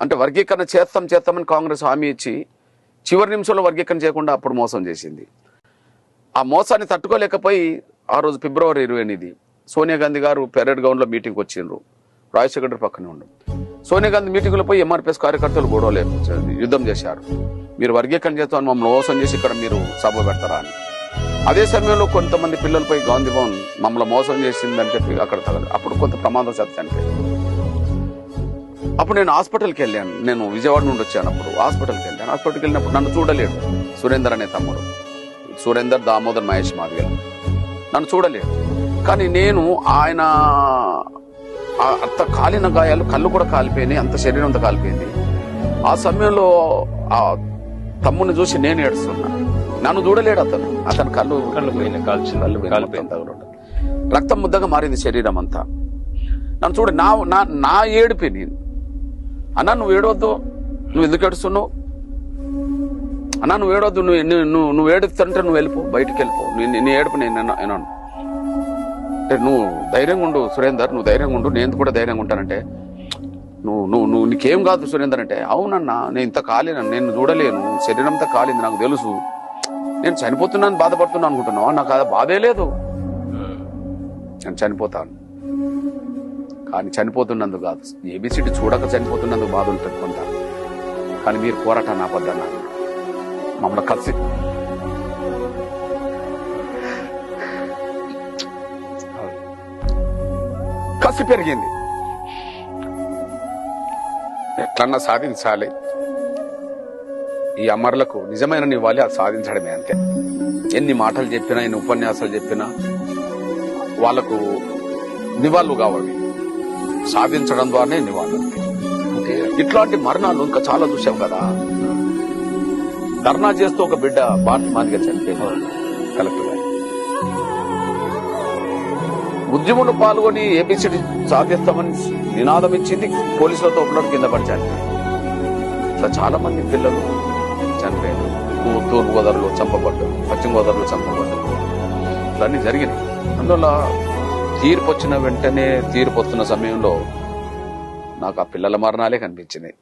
అంటే వర్గీకరణ చేస్తామని కాంగ్రెస్ హామీ ఇచ్చి చివరి నిమిషంలో వర్గీకరణ చేయకుండా అప్పుడు మోసం చేసింది. ఆ మోసాన్ని తట్టుకోలేకపోయి ఆ రోజు ఫిబ్రవరి 28 సోనియా గాంధీ గారు పెరేడ్ గ్రౌండ్లో మీటింగ్కి వచ్చిండ్రు. రాజశేఖర్ రెడ్డి పక్కనే ఉండు. సోనియా గాంధీ మీటింగ్లో పోయి ఎంఆర్పీఎస్ కార్యకర్తలు గొడవలే యుద్ధం చేశారు. మీరు వర్గీకరణ చేస్తామని మమ్మల్ని మోసం చేసి ఇక్కడ మీరు సభ పెడతారా అని. అదే సమయంలో కొంతమంది పిల్లలపై గాంధీ భవన్ మమ్మల్ని మోసం చేసిందని చెప్పి అక్కడ తగలదు. అప్పుడు కొంత ప్రమాదం చనిపోయింది. అప్పుడు నేను హాస్పిటల్కి వెళ్ళాను. నేను విజయవాడ నుండి వచ్చాను. అప్పుడు హాస్పిటల్కి వెళ్ళినప్పుడు నన్ను చూడలేడు సురేందర్ అనే తమ్ముడు. సురేందర్, దామోదర్, మహేష్ మాదిగల్ నన్ను చూడలేడు. కానీ నేను ఆయన అంత కాలిన గాయాలు, కళ్ళు కూడా కాలిపోయినాయి, అంత శరీరం అంతా కాలిపోయింది. ఆ సమయంలో ఆ తమ్ముని చూసి నేను ఏడుస్తున్నా. నన్ను చూడలేడు అతను కళ్ళు రక్తం ముద్దగా మారింది శరీరం అంతా. నన్ను చూడ నా ఏడిపి నేను. అన్నా నువ్వు ఏడవద్దు, నువ్వు ఎందుకు ఏడుస్తున్నావు అన్నా, నువ్వు ఏడవద్దు, నువ్వు ఏడుస్తుంటే నువ్వు వెళ్ళిపో, బయటికి వెళ్ళిపో, నీ ఏడుపు నేను అంటే నువ్వు ధైర్యంగా ఉండు సురేందర్, నువ్వు ధైర్యంగా ఉండు, నేను కూడా ధైర్యంగా ఉంటానంటే నువ్వు నీకేం కాదు సురేందర్ అంటే, అవునన్నా నేను ఇంత కాలేను, నేను చూడలేను, శరీరం అంతా కాలింది, నాకు తెలుసు, నేను చనిపోతున్నాను బాధపడుతున్నాను అనుకుంటున్నావా, నాకు అది బాధే లేదు, నేను చనిపోతాను. కానీ చనిపోతున్నందుకు కాదు, ఏబిసిడి చూడక చనిపోతున్నందుకు బాధ ఉంటుంది కొంత. కానీ మీరు పోరాటాన్ని ఆపద్దన్నారు, మమ్మల్ని కసి పెరిగింది. ఎట్లన్నా సాధించాలి, ఈ అమరులకు నిజమైన నివ్వాలి, అది సాధించడమే అంతే. ఎన్ని మాటలు చెప్పినా, ఎన్ని ఉపన్యాసాలు చెప్పినా వాళ్లకు నివాళులు కావాలి, సాధించడం ద్వారానే నివాళులు. ఇట్లాంటి మరణాలు ఇంకా చాలా చూసాం కదా. ధర్నా చేస్తూ ఒక బిడ్డ భారత మాదిగా చనిపోయింది కలెక్టర్ గారు. ఉద్యమంలో పాల్గొని ఏబిసిడి సాధిస్తామని నినాదం ఇచ్చింది, పోలీసులతో ఒకటి కింద పడిచారు. ఇట్లా చాలా మంది పిల్లలు చనిపోయారు. తూర్పు గోదావరిలో చంపబడ్డారు, పశ్చిమ గోదావరిలో చంపబడ్డారు, ఇట్లన్నీ జరిగినాయి. అందువల్ల తీర్పు వచ్చిన వెంటనే, తీర్పు వస్తున్న సమయంలో నాకు ఆ పిల్లల మరణాలే కనిపించినాయి.